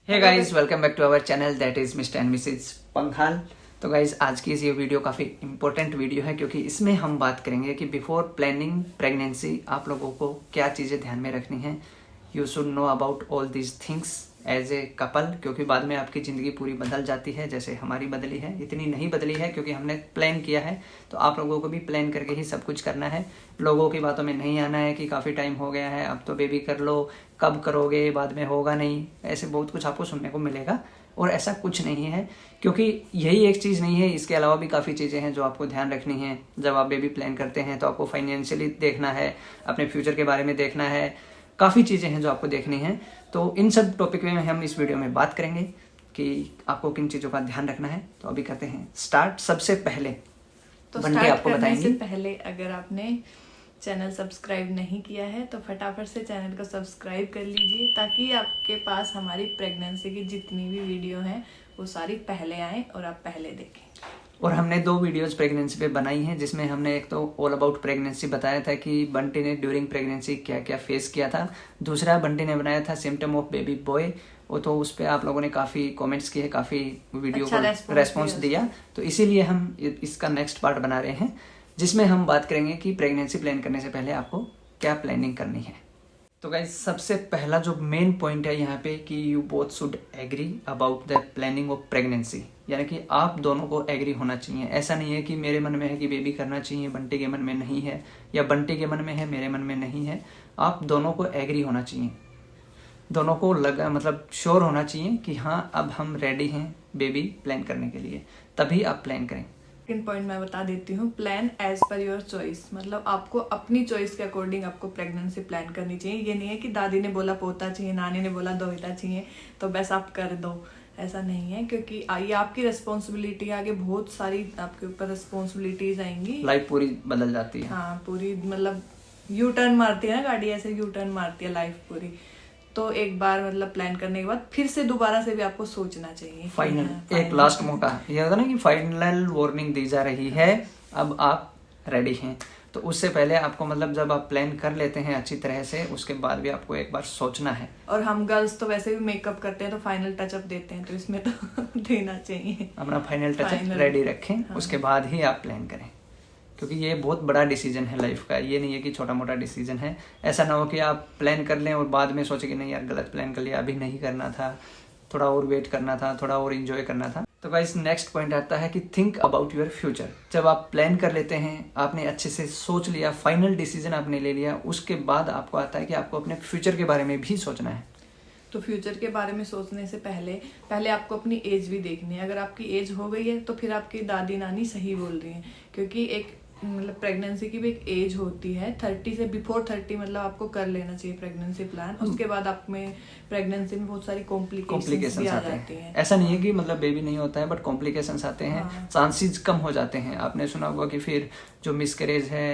Hey guys, welcome back to our channel that is mister and missus Pankhal. तो guys, आज की ये video काफ़ी इंपॉर्टेंट वीडियो है क्योंकि इसमें हम बात करेंगे कि बिफोर प्लानिंग प्रेगनेंसी आप लोगों को क्या चीज़ें ध्यान में रखनी है। You should know about all these things as a couple, क्योंकि बाद में आपकी ज़िंदगी पूरी बदल जाती है जैसे हमारी बदली है। इतनी नहीं बदली है क्योंकि हमने प्लान किया है, तो आप लोगों को भी प्लान करके ही सब कुछ करना है। लोगों की बातों में नहीं आना है कि काफ़ी टाइम हो गया है, अब तो बेबी कर लो, कब करोगे, बाद में होगा नहीं। ऐसे बहुत कुछ आपको सुनने को मिलेगा और ऐसा कुछ नहीं है, क्योंकि यही एक चीज़ नहीं है, इसके अलावा भी काफ़ी चीज़ें हैं जो आपको ध्यान रखनी है। जब आप बेबी प्लान करते हैं तो आपको फाइनेंशियली देखना है, अपने फ्यूचर के बारे में देखना है, काफ़ी चीज़ें हैं जो आपको देखनी है। तो इन सब टॉपिक में हम इस वीडियो में बात करेंगे कि आपको किन चीज़ों का ध्यान रखना है। तो अभी करते हैं स्टार्ट। सबसे पहले तो बंटी आपको बताएंगी। से पहले अगर आपने चैनल सब्सक्राइब नहीं किया है तो फटाफट से चैनल को सब्सक्राइब कर लीजिए, ताकि आपके पास हमारी प्रेगनेंसी की जितनी भी वीडियो हैं वो सारी पहले आए और आप पहले देखें। और हमने 2 वीडियोस प्रेगनेंसी पे बनाई हैं, जिसमें हमने एक तो ऑल अबाउट प्रेगनेंसी बताया था कि बंटी ने ड्यूरिंग प्रेगनेंसी क्या क्या फेस किया था। दूसरा बंटी ने बनाया था सिम्टम ऑफ बेबी बॉय। वो तो उस पर आप लोगों ने काफ़ी कमेंट्स किए, काफ़ी वीडियो को रेस्पॉन्स दिया, तो इसीलिए हम इसका नेक्स्ट पार्ट बना रहे हैं, जिसमें हम बात करेंगे कि प्रेगनेंसी प्लान करने से पहले आपको क्या प्लानिंग करनी है। तो गाइस, सबसे पहला जो मेन पॉइंट है यहाँ पे कि you both should agree about the planning of pregnancy, यानी कि आप दोनों को एग्री होना चाहिए। ऐसा नहीं है कि मेरे मन में है कि बेबी करना चाहिए, बंटी के मन में नहीं है, या बंटी के मन में है मेरे मन में नहीं है। आप दोनों को एग्री होना चाहिए, दोनों को लगा मतलब श्योर होना चाहिए कि हाँ अब हम रेडी हैं बेबी प्लान करने के लिए, तभी आप प्लान करें। सेकंड पॉइंट मैं बता देती हूँ, plan as per your choice. मतलब आपको अपनी चॉइस के अकॉर्डिंग आपको प्रेगनेंसी प्लान करनी चाहिए। ये नहीं है कि दादी ने बोला पोता चाहिए, नानी ने बोला दोहिता चाहिए तो बस आप कर दो, ऐसा नहीं है। क्योंकि ये आपकी रिस्पॉन्सिबिलिटी, आगे बहुत सारी आपके ऊपर रिस्पॉन्सिबिलिटीज आएंगी, लाइफ पूरी बदल जाती है। हाँ, पूरी मतलब यू टर्न मारती है ना गाड़ी, ऐसे यू टर्न मारती है लाइफ पूरी। तो एक बार मतलब प्लान करने के बाद फिर से दोबारा से भी आपको सोचना चाहिए। फाइनल एक लास्ट मौका, ये होता ना कि फाइनल वार्निंग दी जा रही है, अब आप रेडी हैं। तो उससे पहले आपको मतलब जब आप प्लान कर लेते हैं अच्छी तरह से, उसके बाद भी आपको एक बार सोचना है। और हम गर्ल्स तो वैसे भी मेकअप करते हैं तो फाइनल टचअप देते हैं, तो इसमें तो देना चाहिए। अपना फाइनल टचअप रेडी रखें, हाँ। उसके बाद ही आप प्लान करें, क्योंकि ये बहुत बड़ा डिसीजन है लाइफ का। ये नहीं है कि छोटा मोटा डिसीजन है। ऐसा ना हो कि आप प्लान कर लें और बाद में सोचे कि नहीं यार गलत प्लान कर लिया, अभी नहीं करना था, थोड़ा और वेट करना था, थोड़ा और एंजॉय करना था। तो गाइस, नेक्स्ट पॉइंट आता है कि थिंक अबाउट योर फ्यूचर। जब आप प्लान कर लेते हैं, आपने अच्छे से सोच लिया, फाइनल डिसीजन आपने ले लिया, उसके बाद आपको आता है कि आपको अपने फ्यूचर के बारे में भी सोचना है। तो फ्यूचर के बारे में सोचने से पहले आपको अपनी एज भी देखनी है। अगर आपकी एज हो गई है तो फिर आपकी दादी नानी सही बोल रही हैं, क्योंकि एक मतलब प्रेगनेंसी की भी एक एज होती है 30 से बिफोर 30, मतलब आपको कर लेना चाहिए प्रेगनेंसी प्लान। उसके बाद आप में प्रेगनेंसी में बहुत सारी कॉम्प्लिकेशंस भी आ जाती हैं। ऐसा नहीं है कि मतलब बेबी नहीं होता है, बट कॉम्प्लिकेशंस आते हैं, हाँ। चांसेस कम हो जाते हैं। आपने सुना होगा कि फिर जो मिसकैरेज है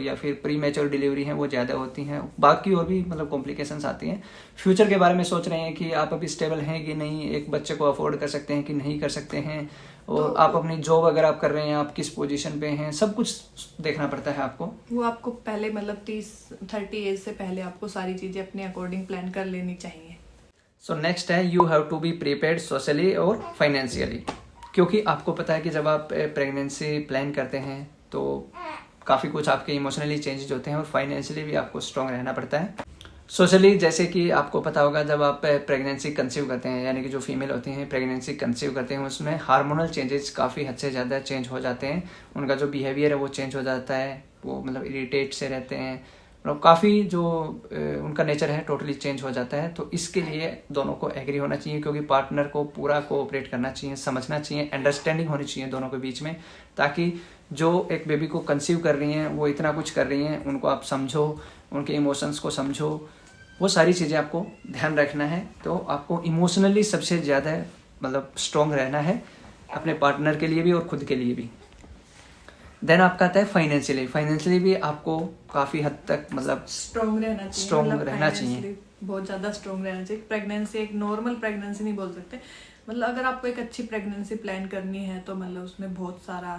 या फिर प्री मैच्योर डिलीवरी है वो ज़्यादा होती हैं, बाकी और भी मतलब कॉम्प्लिकेशंस आती हैं। फ्यूचर के बारे में सोच रहे हैं कि आप अभी स्टेबल हैं कि नहीं, एक बच्चे को अफोर्ड कर सकते हैं कि नहीं कर सकते हैं, और तो आप अपनी जॉब अगर आप कर रहे हैं, आप किस पोजीशन पे हैं, सब कुछ देखना पड़ता है आपको। वो आपको पहले मतलब 30 एज से पहले आपको सारी चीजें अपने अकॉर्डिंग प्लान कर लेनी चाहिए। सो नेक्स्ट है you have to be prepared socially और फाइनेंशियली, क्योंकि आपको पता है कि जब आप प्रेगनेंसी प्लान करते हैं तो काफ़ी कुछ आपके इमोशनली चेंजेस होते हैं और फाइनेंशियली भी आपको स्ट्रांग रहना पड़ता है। सोशली जैसे कि आपको पता होगा, जब आप प्रेगनेंसी कंसीव करते हैं, यानी कि जो फीमेल होती हैं प्रेगनेंसी कंसीव करते हैं, उसमें हार्मोनल चेंजेस काफ़ी हद से ज़्यादा चेंज हो जाते हैं। उनका जो बिहेवियर है वो चेंज हो जाता है, वो मतलब इरिटेट से रहते हैं, मतलब काफ़ी जो उनका नेचर है टोटली चेंज हो जाता है। तो इसके लिए दोनों को एग्री होना चाहिए, क्योंकि पार्टनर को पूरा कोऑपरेट करना चाहिए, समझना चाहिए, अंडरस्टैंडिंग होनी चाहिए दोनों के बीच में, ताकि जो एक बेबी को कंसीव कर रही हैं वो इतना कुछ कर रही हैं, उनको आप समझो, उनके इमोशंस को समझो, वो सारी चीज़ें आपको ध्यान रखना है। तो आपको इमोशनली सबसे ज़्यादा मतलब स्ट्रॉन्ग रहना है, अपने पार्टनर के लिए भी और खुद के लिए भी। देन आपका आता है फाइनेंशियली भी आपको काफ़ी हद तक मतलब स्ट्रॉन्ग रहना चाहिए, बहुत ज़्यादा स्ट्रॉन्ग रहना चाहिए। प्रेगनेंसी एक नॉर्मल प्रेगनेंसी नहीं बोल सकते, मतलब अगर आपको एक अच्छी प्रेगनेंसी प्लान करनी है तो मतलब उसमें बहुत सारा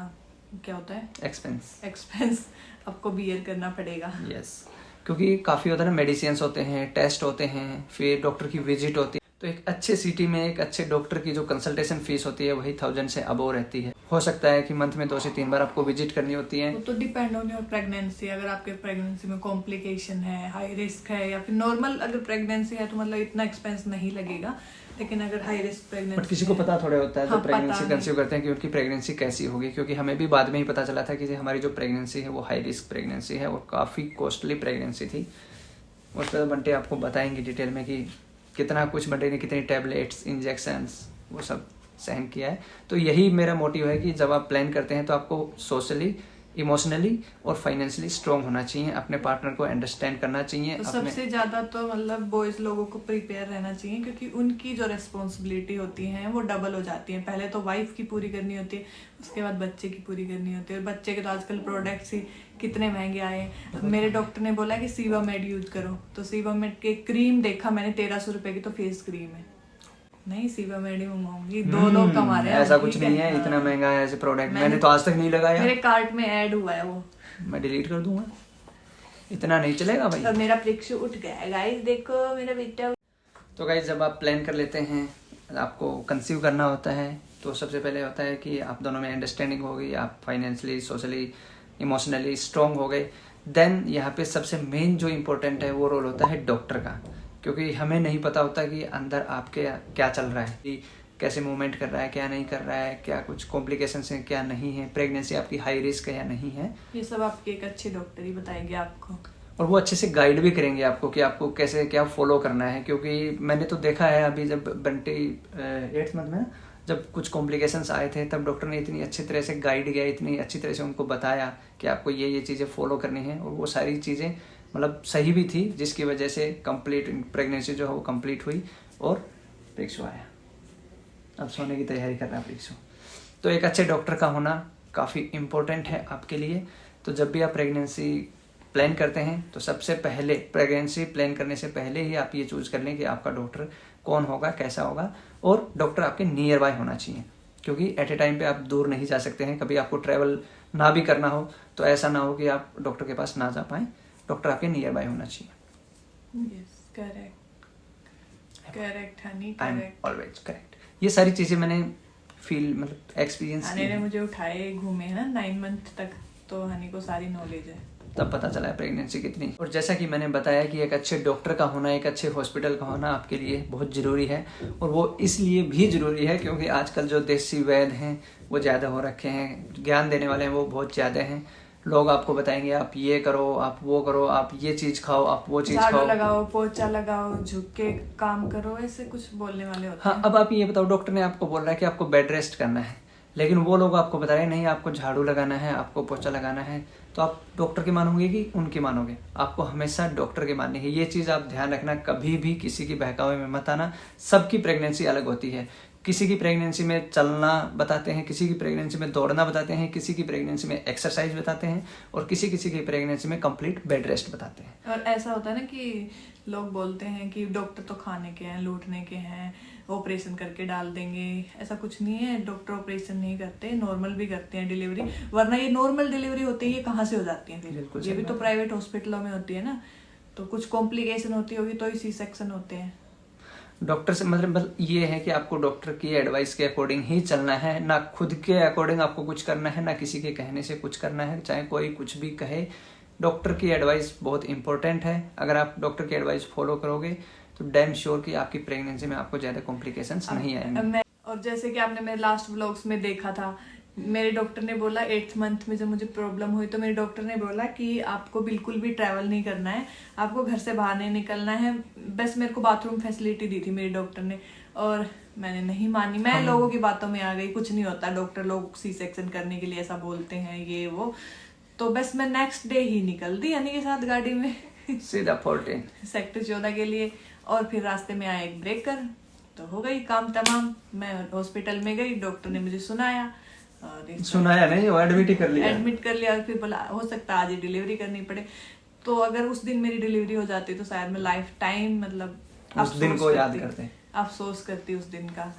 क्या होता है, एक्सपेंस आपको बियर करना पड़ेगा। यस, क्योंकि काफ़ी होता है ना, मेडिसिन्स होते हैं, टेस्ट होते हैं, फिर डॉक्टर की विजिट होती है, तो एक अच्छे सिटी में एक अच्छे डॉक्टर की जो कंसल्टेशन फीस होती है वही 1000 से अबव रहती है। हो सकता है कि मंथ में 2 से 3 बार आपको विजिट करनी होती है। वो तो डिपेंड ऑन योर प्रेगनेंसी। अगर आपके प्रेगनेंसी में कॉम्प्लिकेशन है, हाई रिस्क है, या फिर नॉर्मल अगर प्रेगनेंसी है तो मतलब इतना एक्सपेंस नहीं लगेगा। लेकिन अगर हाई रिस्क प्रेगनेंसी, बट किसी को पता थोड़ा होता है, हाँ, तो प्रेगनेंसी पता कंसीव करते हैं कि उनकी प्रेगनेंसी कैसी होगी, क्योंकि हमें भी बाद में ही पता चला था कि हमारी जो प्रेगनेंसी है वो हाई रिस्क प्रेगनेंसी है और काफ़ी कॉस्टली प्रेगनेंसी थी। उस पर बंटे आपको बताएंगे डिटेल में कि कितना कुछ बंटे ने कितनी टैबलेट्स, इंजेक्शंस, वो सब सहन किया है। तो यही मेरा मोटिव है कि जब आप प्लान करते हैं तो आपको सोशली, इमोशनली और फाइनेंशियली स्ट्रॉन्ग होना चाहिए, अपने पार्टनर को अंडरस्टैंड करना चाहिए। तो सबसे ज्यादा तो मतलब बॉयज लोगों को प्रिपेयर रहना चाहिए, क्योंकि उनकी जो रिस्पॉन्सिबिलिटी होती है वो डबल हो जाती है। पहले तो वाइफ की पूरी करनी होती है, उसके बाद बच्चे की पूरी करनी होती है। और बच्चे के तो आजकल प्रोडक्ट्स ही कितने महंगे आए हैं। मेरे डॉक्टर ने बोला कि सीवामेड यूज करो, तो सीवामेड के क्रीम देखा मैंने 1300 रुपए की, तो फेस क्रीम है। नहीं, सीवामेड ही मंगाऊंगी, 2 लोग कमा रहे हैं। ऐसा कुछ नहीं है, इतना महंगा है ऐसे प्रोडक्ट मैंने तो आज तक नहीं लगाया। मेरे कार्ट में ऐड हुआ है वो, मैं डिलीट कर दूंगा, इतना नहीं चलेगा भाई। और मेरा प्रिक्शु उठ गया है गाइस, देखो मेरा बेटा। तो गाइस जब आप प्लान कर लेते हैं, आपको कंसीव करना होता है, तो सबसे पहले होता है कि आप दोनों में अंडरस्टैंडिंग हो गई, आप फाइनेंशियली, सोशली, इमोशनली स्ट्रॉन्ग हो गए। देन यहाँ पे सबसे मेन जो इम्पोर्टेंट है वो रोल होता है डॉक्टर का, क्योंकि हमें नहीं पता होता कि अंदर आपके क्या चल रहा है, कि कैसे मूवमेंट कर रहा है, क्या नहीं कर रहा है, क्या कुछ कॉम्प्लिकेशंस हैं, क्या नहीं है, प्रेगनेंसी आपकी हाई रिस्क है या नहीं है। ये सब आपके एक अच्छे डॉक्टर ही बताएंगे आपको, और वो अच्छे से गाइड भी करेंगे आपको कि आपको कैसे क्या फॉलो करना है। क्योंकि मैंने तो देखा है अभी जब बंटी 8th मंथ में ना, जब कुछ कॉम्प्लिकेशंस आए थे, तब डॉक्टर ने इतनी अच्छी तरह से गाइड किया, इतनी अच्छी तरह से उनको बताया कि आपको ये चीज़ें फॉलो करनी है, और वो सारी चीज़ें मतलब सही भी थी, जिसकी वजह से कंप्लीट प्रेगनेंसी जो है वो कंप्लीट हुई और प्रिक्शु आया। अब सोने की तैयारी कर रहा है प्रिक्शु। तो एक अच्छे डॉक्टर का होना काफ़ी इम्पोर्टेंट है आपके लिए। तो जब भी आप प्रेगनेंसी प्लान करते हैं तो सबसे पहले प्रेगनेंसी प्लान करने से पहले ही आप ये चूज कर लें कि आपका डॉक्टर कौन होगा, कैसा होगा, और डॉक्टर आपके नियर बाय होना चाहिए, क्योंकि एट ए टाइम पे आप दूर नहीं जा सकते हैं। कभी आपको ट्रैवल ना भी करना हो तो ऐसा ना हो कि आप डॉक्टर के पास ना जा पाएं, डॉक्टर आपके नियर बाय होना चाहिए। Yes, correct Honey, I am correct. Always correct. ये सारी चीजें मैंने फील मतलब एक्सपीरियंस हनी ने मुझे उठाए घूमे है ना 9 मंथ तक, तो हनी को सारी नॉलेज है, तब पता चला है प्रेगनेंसी कितनी। और जैसा कि मैंने बताया कि एक अच्छे डॉक्टर का होना, एक अच्छे हॉस्पिटल का होना आपके लिए बहुत ज़रूरी है। और वो इसलिए भी ज़रूरी है क्योंकि आजकल जो देसी वैद्य हैं वो ज़्यादा हो रखे हैं, ज्ञान देने वाले हैं वो बहुत ज़्यादा हैं। लोग आपको बताएंगे आप ये करो, आप वो करो, आप ये चीज़ खाओ, आप वो चीज़ झाड़ू खाओ, लगाओ, पोछा लगाओ, झुक के काम करो, ऐसे कुछ बोलने वाले होते हाँ। हैं। अब आप ये बताओ, डॉक्टर ने आपको बोल रहा है कि आपको बेड रेस्ट करना है, लेकिन वो लोग आपको बता रहे हैं नहीं आपको झाड़ू लगाना है, आपको पोछा लगाना है, तो आप डॉक्टर की मानोगे कि उनकी मानोगे? आपको हमेशा डॉक्टर की माननी है। ये चीज़ आप ध्यान रखना, कभी भी किसी की बहकावे में मत आना। सबकी प्रेगनेंसी अलग होती है। किसी की प्रेगनेंसी में चलना बताते हैं, किसी की प्रेगनेंसी में दौड़ना बताते हैं, किसी की प्रेगनेंसी में एक्सरसाइज बताते हैं, और किसी की प्रेगनेंसी में कंप्लीट बेड रेस्ट बताते हैं। और ऐसा होता है ना कि लोग बोलते हैं कि डॉक्टर तो खाने के हैं, लूटने के हैं, ऑपरेशन करके डाल देंगे। ऐसा कुछ नहीं है, डॉक्टर ऑपरेशन नहीं करते, नॉर्मल भी करते हैं डिलीवरी। वरना ये नॉर्मल डिलीवरी होती है, ये कहाँ से हो जाती है बिल्कुल फिर? ये भी तो प्राइवेट हॉस्पिटलों में होती है ना, तो कुछ कॉम्प्लिकेशन होती होगी तो सी सेक्शन होते हैं। डॉक्टर से मतलब ये है कि आपको डॉक्टर की एडवाइस के अकॉर्डिंग ही चलना है, ना खुद के अकॉर्डिंग आपको कुछ करना है, ना किसी के कहने से कुछ करना है, चाहे कोई कुछ भी कहे। डॉक्टर की एडवाइस बहुत इंपॉर्टेंट है। अगर आप डॉक्टर की एडवाइस फॉलो करोगे तो डैम श्योर कि आपकी प्रेगनेंसी में आपको ज्यादा कॉम्प्लिकेशंस नहीं आएंगे। और जैसे कि आपने मेरे लास्ट व्लॉग्स में देखा था, मेरे डॉक्टर ने बोला 8th मंथ में जब मुझे प्रॉब्लम हुई तो मेरे डॉक्टर ने बोला कि आपको बिल्कुल भी ट्रैवल नहीं करना है, आपको घर से बाहर नहीं निकलना है। बस मेरे को बाथरूम फैसिलिटी दी थी मेरे डॉक्टर ने, और मैंने नहीं मानी। मैं लोगों की बातों में आ गई, कुछ नहीं होता, डॉक्टर लोग सी सेक्शन करने के लिए ऐसा बोलते हैं, ये वो। तो बस मैं नेक्स्ट डे ही निकल दी हनी के साथ गाड़ी में सीधा 14 सेक्टर 14 के लिए। और फिर रास्ते में आया एक ब्रेकर, तो हो गई काम तमाम। मैं हॉस्पिटल में गई, डॉक्टर ने मुझे सुनाया नहीं, वो एडमिट कर लिया। और फिर बोला हो सकता है आज ही डिलीवरी करनी पड़े। तो अगर उस दिन मेरी डिलीवरी हो जाती तो शायद मैं लाइफ टाइम मतलब उस दिन को याद करते, अफसोस करती उस दिन का।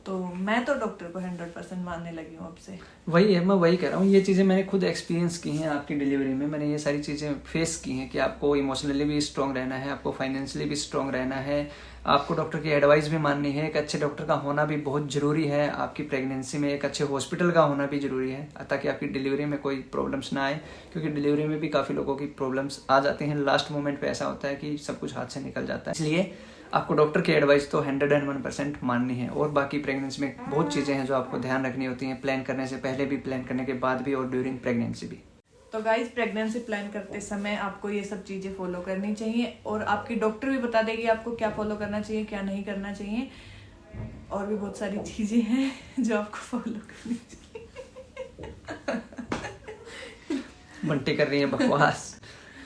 तो मैं तो डॉक्टर को 100% मानने लगी हूँ अब से। वही है, मैं वही कह रहा हूँ, ये चीज़ें मैंने खुद एक्सपीरियंस की हैं आपकी डिलीवरी में। मैंने ये सारी चीज़ें फेस की हैं कि आपको इमोशनली भी स्ट्रांग रहना है, आपको फाइनेंशियली भी स्ट्रांग रहना है, आपको डॉक्टर की एडवाइस भी माननी है। एक अच्छे डॉक्टर का होना भी बहुत ज़रूरी है आपकी प्रेगनेंसी में, एक अच्छे हॉस्पिटल का होना भी ज़रूरी है ताकि आपकी डिलीवरी में कोई प्रॉब्लम्स ना आए, क्योंकि डिलीवरी में भी काफ़ी लोगों की प्रॉब्लम्स आ जाती हैं। लास्ट मोमेंट पे ऐसा होता है कि सब कुछ हाथ से निकल जाता है। इसलिए आपको डॉक्टर की एडवाइस तो 101% माननी है। और बाकी प्रेगनेंसी में बहुत चीज़ें हैं जो आपको ध्यान रखनी होती हैं, प्लान करने से पहले भी, प्लान करने के बाद भी और ड्यूरिंग प्रेगनेंसी भी। तो गाइज प्रेगनेंसी प्लान करते समय आपको ये सब चीज़ें फॉलो करनी चाहिए, और आपकी डॉक्टर भी बता देगी आपको क्या फॉलो करना चाहिए, क्या नहीं करना चाहिए। और भी बहुत सारी चीज़ें हैं जो आपको फॉलो करनी चाहिए। बंटी कर रही है बकवास।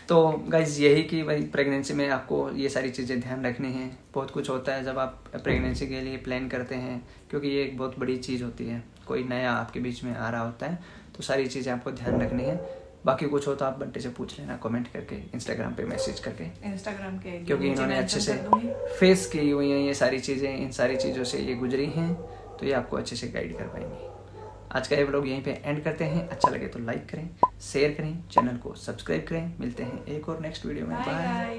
तो गाइज यही कि भाई प्रेगनेंसी में आपको ये सारी चीज़ें ध्यान रखनी है। बहुत कुछ होता है जब आप प्रेगनेंसी के लिए प्लान करते हैं, क्योंकि ये एक बहुत बड़ी चीज़ होती है, कोई नया आपके बीच में आ रहा होता है, तो सारी चीज़ें आपको ध्यान रखनी है। बाकी कुछ हो तो आप बंटी से पूछ लेना कमेंट करके, इंस्टाग्राम पे मैसेज करके, इंस्टाग्राम के, क्योंकि इन्होंने अच्छे से फेस की हुई हैं ये सारी चीज़ें, इन सारी चीज़ों से ये गुजरी हैं, तो ये आपको अच्छे से गाइड कर पाएंगे। आज का ये व्लॉग यहीं पे एंड करते हैं। अच्छा लगे तो लाइक करें, शेयर करें, चैनल को सब्सक्राइब करें। मिलते हैं एक और नेक्स्ट वीडियो में। बाय।